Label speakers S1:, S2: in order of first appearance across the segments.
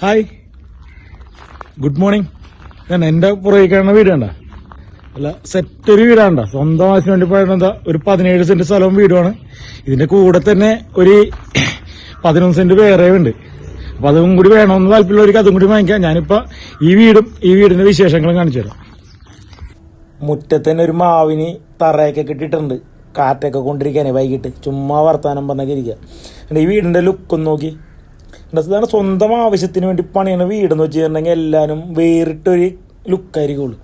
S1: Hi, good morning. എന്റെ പുറകെ കാണുന്ന വീട് കണ്ട, അല്ല സെറ്റ് ഒരു വീടാണ്ട. സ്വന്തം ആവശ്യത്തിന് വേണ്ടി പറയുന്നത് ഒരു 17 സെന്റ് സ്ഥലവും വീടുമാണ്. ഇതിന്റെ കൂടെ തന്നെ ഒരു 11 സെന്റ് വേറെ ഉണ്ട്. അപ്പൊ അതും കൂടി വേണമെന്ന് താല്പര്യമുള്ളവർക്ക് അതും കൂടി വാങ്ങിക്കാം. ഞാനിപ്പോ ഈ വീടിന്റെ വിശേഷങ്ങളും കാണിച്ചു തരാം. മുറ്റത്ത് തന്നെ ഒരു മാവിന് തറയൊക്കെ കിട്ടിയിട്ടുണ്ട്, കാറ്റൊക്കെ കൊണ്ടിരിക്കാനേ. വൈകിട്ട് ചുമ്മാ വർത്താനം പറഞ്ഞൊക്കെ ഇരിക്കുക. ഈ വീടിന്റെ ലുക്കൊന്ന് നോക്കി. ഇതാണ് സ്വന്തം ആവശ്യത്തിന് വേണ്ടി പണിയുന്ന വീടെന്ന് വെച്ച് കഴിഞ്ഞിട്ടുണ്ടെങ്കിൽ എല്ലാവരും വേറിട്ടൊരു ലുക്കായിരിക്കുള്ളൂ.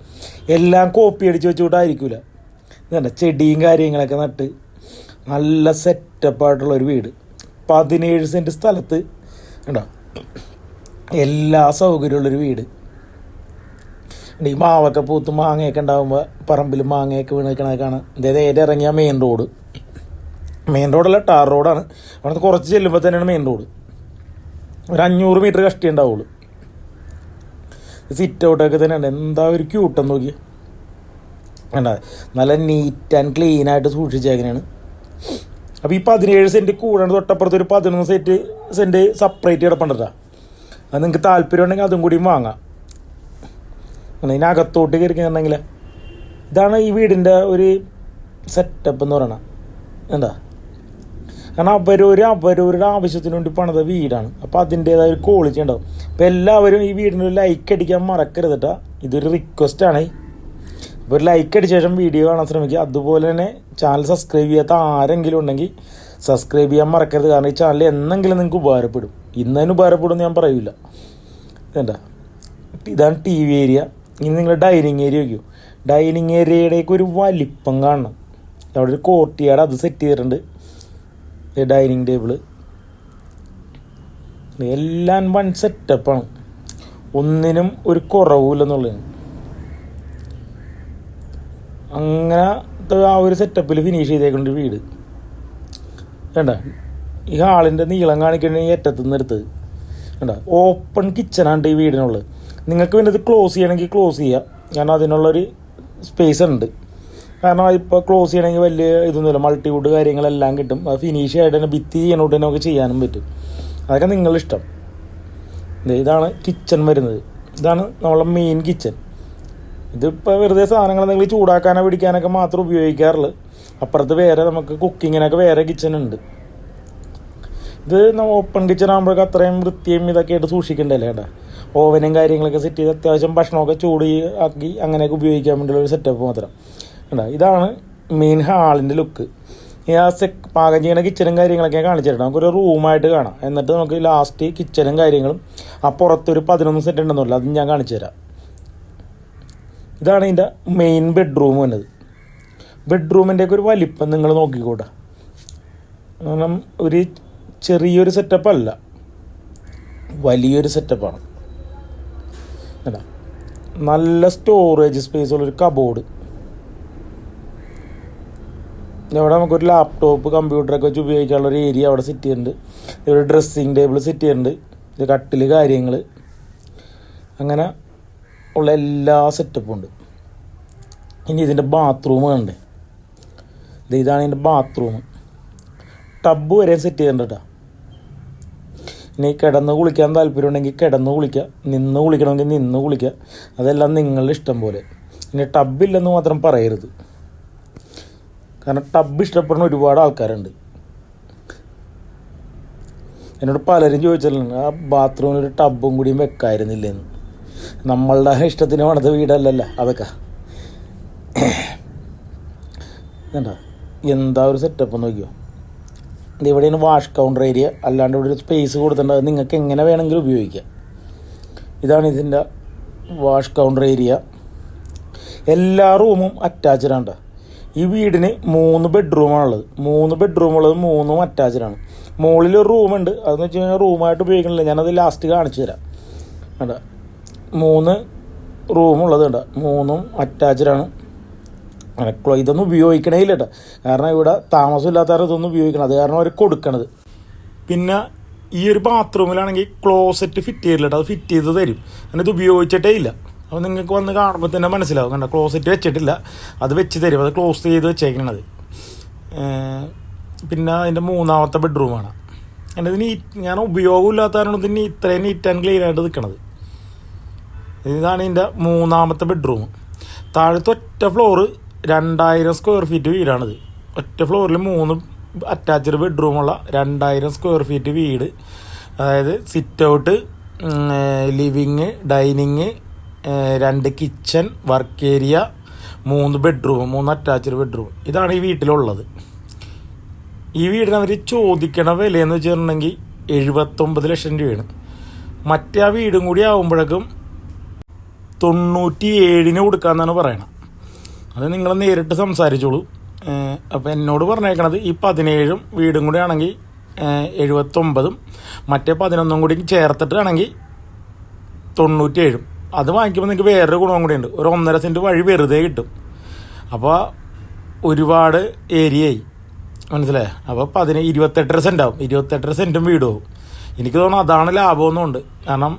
S1: എല്ലാം കോപ്പി അടിച്ച് വെച്ചുകൊണ്ടായിരിക്കില്ല. ഇതണ്ട ചെടിയും കാര്യങ്ങളൊക്കെ നട്ട് നല്ല സെറ്റപ്പായിട്ടുള്ളൊരു വീട്. 17 സെന്റ് സ്ഥലത്ത് കണ്ടോ, എല്ലാ സൗകര്യമുള്ളൊരു വീട്. ഈ മാവൊക്കെ പൂത്ത് മാങ്ങയൊക്കെ ഉണ്ടാകുമ്പോൾ പറമ്പിൽ മാങ്ങയൊക്കെ വീണ് നിൽക്കണതൊക്കെ കാണാം. നേരെ ഇറങ്ങിയ മെയിൻ റോഡല്ല, ടാർ റോഡാണ്. അവിടെ കുറച്ച് ചെല്ലുമ്പോൾ തന്നെയാണ് മെയിൻ റോഡ്. ഒരു 500 മീറ്റർ കഷ്ടി ഉണ്ടാവുള്ളൂ. സിറ്റ് ഔട്ടൊക്കെ തന്നെ ഉണ്ട്. എന്താ ഒരു ക്യൂട്ടെന്ന് നോക്കി വേണ്ട. നല്ല നീറ്റ് ആൻഡ് ക്ലീൻ ആയിട്ട് സൂക്ഷിച്ചേക്കനെയാണ്. അപ്പോൾ ഈ 17 സെന്റ് കൂടാണ്ട് തൊട്ടപ്പുറത്ത് ഒരു 11 സെന്റ് സെപ്പറേറ്റ് കിടപ്പുണ്ടട്ടാ. അത് നിങ്ങൾക്ക് താല്പര്യം ഉണ്ടെങ്കിൽ അതും കൂടിയും വാങ്ങാം. ഇതിനകത്തോട്ട് കയറിക്കുന്നുണ്ടെങ്കിൽ ഇതാണ് ഈ വീടിൻ്റെ ഒരു സെറ്റപ്പ് എന്ന് പറയണത്. എന്താ കാരണം അവരവരുടെ ആവശ്യത്തിന് വേണ്ടി പണിത വീടാണ്. അപ്പോൾ അതിൻ്റേതായ ഒരു ക്വാളിറ്റി ഉണ്ടാവും. അപ്പോൾ എല്ലാവരും ഈ വീടിന് ഒരു ലൈക്ക് അടിക്കാൻ മറക്കരുത് കേട്ടോ. ഇതൊരു റിക്വസ്റ്റാണ്. അപ്പോൾ ഒരു ലൈക്ക് അടിച്ച ശേഷം വീഡിയോ കാണാൻ ശ്രമിക്കുക. അതുപോലെ തന്നെ ചാനൽ സബ്സ്ക്രൈബ് ചെയ്യാത്ത ആരെങ്കിലും ഉണ്ടെങ്കിൽ സബ്സ്ക്രൈബ് ചെയ്യാൻ മറക്കരുത്. കാരണം ഈ ചാനൽ എന്നെങ്കിലും നിങ്ങൾക്ക് ഉപകാരപ്പെടും. ഇന്നതിന് ഉപകാരപ്പെടും എന്ന് ഞാൻ പറയില്ല. എന്താ ഇതാണ് TV ഏരിയ. ഇനി നിങ്ങൾ ഡൈനിങ് ഏരിയ വയ്ക്കൂ. ഡൈനിങ് ഏരിയയുടെയൊക്കെ ഒരു വലിപ്പം കാണണം. അവിടെ ഒരു കോർട്ടിയാട് അത് സെറ്റ് ചെയ്തിട്ടുണ്ട്. ഡൈനിങ് ടേബിള് എല്ലാം വൺ സെറ്റപ്പാണ്. ഒന്നിനും ഒരു കുറവില്ലെന്നുള്ളതാണ്. അങ്ങനത്തെ ആ ഒരു സെറ്റപ്പിൽ ഫിനിഷ് ചെയ്തേക്കുന്ന വീട് വേണ്ട. ഈ ഹാളിൻ്റെ നീളം കാണിക്കണ ഏറ്റത്തു നിന്ന് എടുത്തത് വേണ്ട. ഓപ്പൺ കിച്ചണാണ് ഈ വീടിനുള്ളത്. നിങ്ങൾക്ക് പിന്നെ ഇത് ക്ലോസ് ചെയ്യണമെങ്കിൽ ക്ലോസ് ചെയ്യാം. കാരണം അതിനുള്ളൊരു സ്പേസ് ഉണ്ട്. കാരണം ഇപ്പോൾ ക്ലോസ് ചെയ്യണമെങ്കിൽ വലിയ ഇതൊന്നുമില്ല. മൾട്ടിവുഡ് കാര്യങ്ങളെല്ലാം കിട്ടും. അത് ഫിനിഷ് ആയിട്ട് തന്നെ ഭിത്തി ചെയ്യണോട്ട് തന്നെ ഒക്കെ ചെയ്യാനും പറ്റും. അതൊക്കെ നിങ്ങളിഷ്ടം. ഇതാണ് കിച്ചൺ വരുന്നത്. ഇതാണ് നമ്മളെ മെയിൻ കിച്ചൺ. ഇതിപ്പോൾ വെറുതെ സാധനങ്ങൾ നിങ്ങൾ ചൂടാക്കാനോ പിടിക്കാനൊക്കെ മാത്രം ഉപയോഗിക്കാറുള്ളൂ. അപ്പുറത്ത് വേറെ നമുക്ക് കുക്കിങ്ങിനൊക്കെ വേറെ കിച്ചൺ ഉണ്ട്. ഇത് ഓപ്പൺ കിച്ചൺ ആകുമ്പോഴൊക്കെ അത്രയും വൃത്തിയും ഇതൊക്കെ ആയിട്ട് സൂക്ഷിക്കണ്ടല്ലേ കേട്ടോ. ഓവനും കാര്യങ്ങളൊക്കെ സെറ്റ് ചെയ്ത് അത്യാവശ്യം ഭക്ഷണമൊക്കെ ചൂട് ആക്കി അങ്ങനെയൊക്കെ ഉപയോഗിക്കാൻ വേണ്ടിയുള്ള ഒരു സെറ്റപ്പ് മാത്രം ഉണ്ടോ. ഇതാണ് മെയിൻ ഹാളിൻ്റെ ലുക്ക്. ഈ പാകം ചെയ്യുന്ന കിച്ചനും കാര്യങ്ങളൊക്കെ കാണിച്ചിട്ടുണ്ട്. നമുക്കൊരു റൂമായിട്ട് കാണാം. എന്നിട്ട് നമുക്ക് ലാസ്റ്റ് കിച്ചനും കാര്യങ്ങളും ആ പുറത്തൊരു 11 സെന്റ് ഉണ്ടെന്നുള്ളൂ. അതും ഞാൻ കാണിച്ചു തരാം. ഇതാണ് ഇതിൻ്റെ മെയിൻ ബെഡ്റൂം വന്നത്. ബെഡ്റൂമിൻ്റെയൊക്കെ ഒരു വലിപ്പം നിങ്ങൾ നോക്കിക്കോട്ടെ. കാരണം ഒരു ചെറിയൊരു സെറ്റപ്പല്ല, വലിയൊരു സെറ്റപ്പാണ്. അല്ല, നല്ല സ്റ്റോറേജ് സ്പേസ് ഉള്ളൊരു കബോർഡ്. ഇവിടെ നമുക്കൊരു ലാപ്ടോപ്പ് കമ്പ്യൂട്ടറൊക്കെ വെച്ച് ഉപയോഗിക്കാനുള്ളൊരു ഏരിയ അവിടെ സെറ്റ് ചെയ്യുന്നുണ്ട്. ഇവിടെ ഡ്രസ്സിങ് ടേബിൾ സെറ്റ് ചെയ്യുന്നുണ്ട്. ഇത് കട്ടിൽ കാര്യങ്ങൾ അങ്ങനെ ഉള്ള എല്ലാ സെറ്റപ്പും ഉണ്ട്. ഇനി ഇതിൻ്റെ ബാത്റൂം കണ്ടേ. ഇതാണ് ഇതിൻ്റെ ബാത്റൂം. ടബ് വരെ സെറ്റ് ചെയ്തിട്ടുണ്ട് കേട്ടോ. ഇനി കിടന്ന് കുളിക്കാൻ താല്പര്യം ഉണ്ടെങ്കിൽ കിടന്ന് കുളിക്കുക, നിന്ന് കുളിക്കണമെങ്കിൽ നിന്ന് കുളിക്കുക. അതെല്ലാം നിങ്ങളുടെ ഇഷ്ടം പോലെ. ഇനി ടബില്ലെന്ന് മാത്രം പറയരുത്. കാരണം ടബ് ഇഷ്ടപ്പെടുന്ന ഒരുപാട് ആൾക്കാരുണ്ട്. എന്നോട് പലരും ചോദിച്ചിട്ടുണ്ട് ആ ബാത്റൂമിൽ ഒരു ടബും കൂടിയും വെക്കായിരുന്നില്ലെന്ന്. നമ്മളുടെ ഇഷ്ടത്തിന് പണിത വീടല്ലല്ലോ അതൊക്കെ. എന്താ ഒരു സെറ്റപ്പ് നോക്കിയോ. ഇവിടെയാണ് വാഷ് കൗണ്ടർ ഏരിയ. അല്ലാണ്ട് ഇവിടെ ഒരു സ്പേസ് കൊടുത്തിട്ടുണ്ട്. അത് നിങ്ങൾക്ക് എങ്ങനെ വേണമെങ്കിലും ഉപയോഗിക്കാം. ഇതാണ് ഇതിൻ്റെ വാഷ് കൗണ്ടർ ഏരിയ. എല്ലാ റൂമും അറ്റാച്ച്ഡാണ്. ഈ വീടിന് 3 ബെഡ്റൂമാണുള്ളത്. 3 ബെഡ്റൂമുള്ളത് 3ഉം അറ്റാച്ച്ഡാണ്. മുകളിലൊരു റൂമുണ്ട്. അതെന്ന് വെച്ച് കഴിഞ്ഞാൽ റൂമായിട്ട് ഉപയോഗിക്കണില്ല. ഞാനത് ലാസ്റ്റ് കാണിച്ചു തരാം. വേണ്ട, 3 റൂമുള്ളത് ഉണ്ട്. 3ഉം അറ്റാച്ച്ഡാണ്. ഇതൊന്നും ഉപയോഗിക്കണേ ഇല്ല കേട്ടോ. കാരണം ഇവിടെ താമസമില്ലാത്തവരെ ഇതൊന്നും ഉപയോഗിക്കണം. അത് കാരണം അവർ കൊടുക്കണത്. പിന്നെ ഈ ഒരു ബാത്റൂമിലാണെങ്കിൽ ക്ലോസറ്റ് ഫിറ്റ് ചെയ്തില്ല കേട്ടോ. അത് ഫിറ്റ് ചെയ്ത് തരും. അങ്ങനെ ഇത് ഉപയോഗിച്ചിട്ടേ ഇല്ല. അപ്പോൾ നിങ്ങൾക്ക് വന്ന് കാണുമ്പോൾ തന്നെ മനസ്സിലാവും. കണ്ട, ക്ലോസറ്റ് വെച്ചിട്ടില്ല, അത് വെച്ച് തരും. അത് ക്ലോസ് ചെയ്ത് വെച്ചേക്കണത്. പിന്നെ അതിൻ്റെ 3ാമത്തെ ബെഡ്റൂമാണ്. എൻ്റെ ഇതിന് ഞാൻ ഉപയോഗമില്ലാത്തതാണ് ഇതിന് ഇത്രയും നീറ്റ് ആൻഡ് ക്ലീൻ ആയിട്ട് നിൽക്കണത്. ഇതാണ് ഇതിൻ്റെ 3ാമത്തെ ബെഡ്റൂം. താഴത്തെ ഒറ്റ ഫ്ലോറ് 2000 സ്ക്വയർ ഫീറ്റ് വീടാണിത്. ഒറ്റ ഫ്ലോറിൽ 3 അറ്റാച്ച്ഡ് ബെഡ്റൂമുള്ള 2000 സ്ക്വയർ ഫീറ്റ് വീട്. അതായത് sit out, living, dining, 2 kitchen, work area, 3 bedroom, 3 attached bedroom. ഇതാണ് ഈ വീട്ടിലുള്ളത്. ഈ വീടിന് അവർ ചോദിക്കണ വിലയെന്ന് വെച്ചിട്ടുണ്ടെങ്കിൽ 79 ലക്ഷം രൂപയാണ്. മറ്റേ ആ വീടും കൂടി ആകുമ്പോഴേക്കും 97 കൊടുക്കാമെന്നാണ് പറയണത്. അത് നിങ്ങൾ നേരിട്ട് സംസാരിച്ചോളൂ. അപ്പോൾ എന്നോട് പറഞ്ഞേക്കണത് ഈ 17 വീടും കൂടി ആണെങ്കിൽ 79, മറ്റേ 11 കൂടി ചേർത്തിട്ടാണെങ്കിൽ 97. അത് വാങ്ങിക്കുമ്പോൾ നിങ്ങൾക്ക് വേറൊരു ഗുണവും കൂടി ഉണ്ട്. ഒരു 1.5 സെൻറ്റ് വഴി വെറുതെ കിട്ടും. അപ്പോൾ ഒരുപാട് ഏരിയയായി, മനസ്സിലായി. അപ്പോൾ 28 സെൻറ്റ് ആവും. 28 സെൻറ്റും വീടും ആവും. എനിക്ക് തോന്നുന്നു അതാണ് ലാഭമൊന്നുമുണ്ട്. കാരണം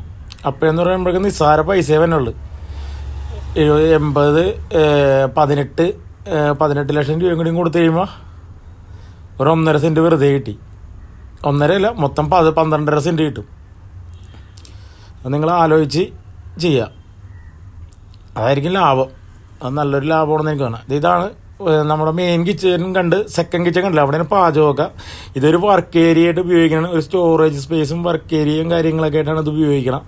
S1: അപ്പോഴെന്ന് പറയുമ്പോഴേക്കും നിസ്സാര പൈസയെ തന്നെ ഉള്ളു. 80, 18 ലക്ഷം രൂപയും കൂടി കൊടുത്തു കഴിയുമ്പോൾ ഒരു 1.5 സെൻറ്റ് വെറുതെ കിട്ടി. 1.5 അല്ല, മൊത്തം 12.5 സെൻറ്റ് കിട്ടും. അത് നിങ്ങൾ ആലോചിച്ച് ചെയ്യുക. അതായിരിക്കും ലാഭം. അത് നല്ലൊരു ലാഭമാണെന്ന് എനിക്ക് തോന്നുന്നത്. ഇതാണ് നമ്മുടെ മെയിൻ കിച്ചനും കണ്ട് സെക്കൻഡ് കിച്ചൺ കണ്ടില്ല, അവിടെയാണ് പാചകമൊക്കെ. ഇതൊരു വർക്ക് ഏരിയ ആയിട്ട് ഉപയോഗിക്കണം. ഒരു സ്റ്റോറേജ് സ്പേസും വർക്ക് ഏരിയയും കാര്യങ്ങളൊക്കെ ആയിട്ടാണ് ഇത് ഉപയോഗിക്കണം.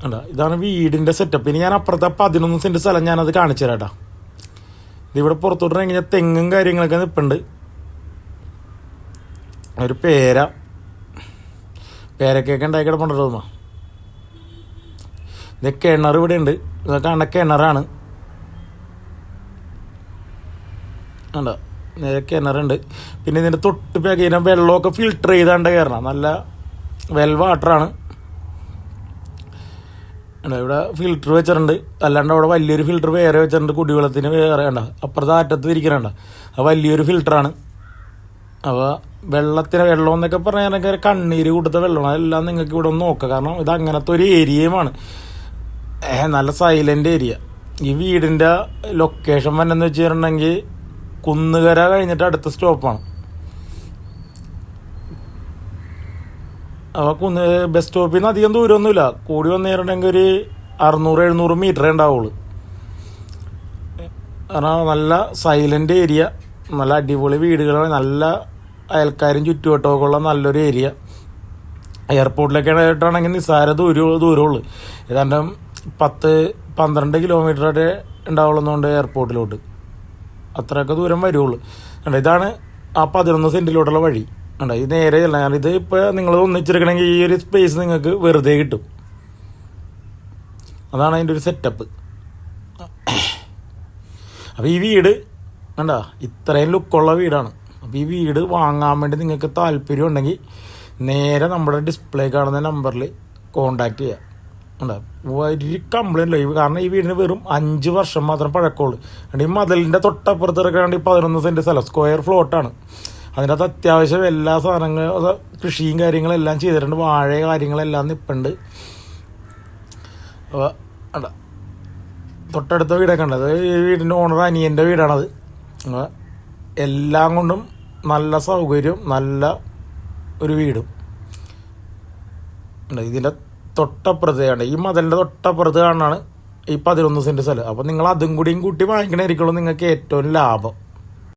S1: അല്ല, ഇതാണ് വീടിൻ്റെ സെറ്റപ്പ്. ഇനി ഞാൻ അപ്പുറത്തെ 11 സെൻറ്റ് സ്ഥലം ഞാനത് കാണിച്ചു തരാം കേട്ടോ. ഇതിവിടെ പുറത്തോട്ട് കഴിഞ്ഞാൽ തെങ്ങും കാര്യങ്ങളൊക്കെ നിൽപ്പുണ്ട്. ഒരു പേരക്കൊക്കെ ഉണ്ടാക്കി കിടപ്പുണ്ടോ. ഇത് കിണർ ഇവിടെ ഉണ്ട്. ഇതൊക്കെ കാണുന്ന കിണറാണ്. ഉണ്ടോ, നേരെ കിണറുണ്ട്. പിന്നെ ഇതിൻ്റെ തൊട്ട് പാക്കിയ വെള്ളമൊക്കെ ഫിൽട്ടർ ചെയ്താണ്ട് കയറണം. നല്ല വെൽ വാട്ടറാണ്. ഇവിടെ ഫിൽറ്റർ വെച്ചിട്ടുണ്ട്. അല്ലാണ്ട് അവിടെ വലിയൊരു ഫിൽറ്റർ വേറെ വെച്ചിട്ടുണ്ട്. കുടിവെള്ളത്തിന് വേറെ ഉണ്ട്. അപ്പുറത്തെ അറ്റത്ത് ഇരിക്കണുണ്ട്. അത് വലിയൊരു ഫിൽറ്ററാണ്. അപ്പോൾ വെള്ളം എന്നൊക്കെ പറഞ്ഞാൽ കണ്ണീര് കൂട്ടത്തെ വെള്ളമാണ്. അതെല്ലാം നിങ്ങൾക്ക് ഇവിടെ ഒന്ന് നോക്കാം. കാരണം ഇത് അങ്ങനത്തെ ഒരു ഏരിയയുമാണ്. നല്ല സൈലൻ്റ് ഏരിയ. ഈ വീടിൻ്റെ ലൊക്കേഷൻ വന്നെന്ന് വെച്ചിട്ടുണ്ടെങ്കിൽ കുന്നുകര കഴിഞ്ഞിട്ട് അടുത്ത സ്റ്റോപ്പാണ്. അപ്പോൾ ബസ് സ്റ്റോപ്പിൽ നിന്ന് അധികം ദൂരമൊന്നുമില്ല. കൂടി വന്നു കഴിഞ്ഞിട്ടുണ്ടെങ്കിൽ ഒരു 600-700 മീറ്ററേ ഉണ്ടാവുള്ളൂ. കാരണം നല്ല സൈലൻ്റ് ഏരിയ, നല്ല അടിപൊളി വീടുകളാണ്, നല്ല അയൽക്കാരും ചുറ്റുവട്ടമൊക്കെ ഉള്ള നല്ലൊരു ഏരിയ. എയർപോർട്ടിലൊക്കെ ആയിട്ടാണെങ്കിൽ നിസ്സാര ദൂരമുള്ളൂ. ഏതാണ്ട് 10-12 കിലോമീറ്ററൊക്കെ ഉണ്ടാവുള്ളതുകൊണ്ട് എയർപോർട്ടിലോട്ട് അത്രയൊക്കെ ദൂരം വരുള്ളൂ. ഇതാണ് ആ 11 സെൻറ്റിലോട്ടുള്ള വഴി. ഇത് നേരെ അല്ല. ഇത് ഇപ്പോൾ നിങ്ങൾ ഒന്നിച്ചെടുക്കണമെങ്കിൽ ഈ ഒരു സ്പേസ് നിങ്ങൾക്ക് വെറുതെ കിട്ടും. അതാണ് അതിൻ്റെ ഒരു സെറ്റപ്പ്. അപ്പോൾ ഈ വീട് കണ്ടാ ഇത്രയും ലുക്കുള്ള വീടാണ്. അപ്പോൾ ഈ വീട് വാങ്ങാൻ വേണ്ടി നിങ്ങൾക്ക് താല്പര്യം ഉണ്ടെങ്കിൽ നേരെ നമ്മുടെ ഡിസ്പ്ലേ കാണുന്ന നമ്പറിൽ കോണ്ടാക്ട് ചെയ്യുക. ഒരു കംപ്ലൈൻറ്റ് ഇല്ല. കാരണം ഈ വീടിന് വെറും 5 വർഷം മാത്രം പഴക്കമുള്ളൂ. ഈ മതിലിൻ്റെ തൊട്ടപ്പുറത്ത് ഇറക്കാണ്ട് 11 സെൻറ്റ് സ്ഥലം, സ്ക്വയർ ഫ്ലോട്ടാണ്. അതിനകത്ത് അത്യാവശ്യം എല്ലാ സാധനങ്ങളും കൃഷിയും കാര്യങ്ങളെല്ലാം ചെയ്തിട്ടുണ്ട്. വാഴ കാര്യങ്ങളെല്ലാം നിൽപ്പുണ്ട്. അപ്പോൾ തൊട്ടടുത്ത വീടൊക്കെ ഉണ്ട്. അത് ഈ വീടിൻ്റെ ഓണർ അനിയൻ്റെ വീടാണത്. എല്ലാം കൊണ്ടും നല്ല സൗകര്യവും നല്ല ഒരു വീടും ഉണ്ട്. ഇതിൻ്റെ തൊട്ടപ്പുറത്ത് കാണുക, ഈ മതിലിൻ്റെ തൊട്ടപ്പുറത്ത് കാണാനാണ് ഈ 11 സെൻറ്റ് സ്ഥലം. അപ്പോൾ നിങ്ങൾ അതും കൂടിയും കൂട്ടി വാങ്ങിക്കണമായിരിക്കുള്ളൂ നിങ്ങൾക്ക് ഏറ്റവും ലാഭം.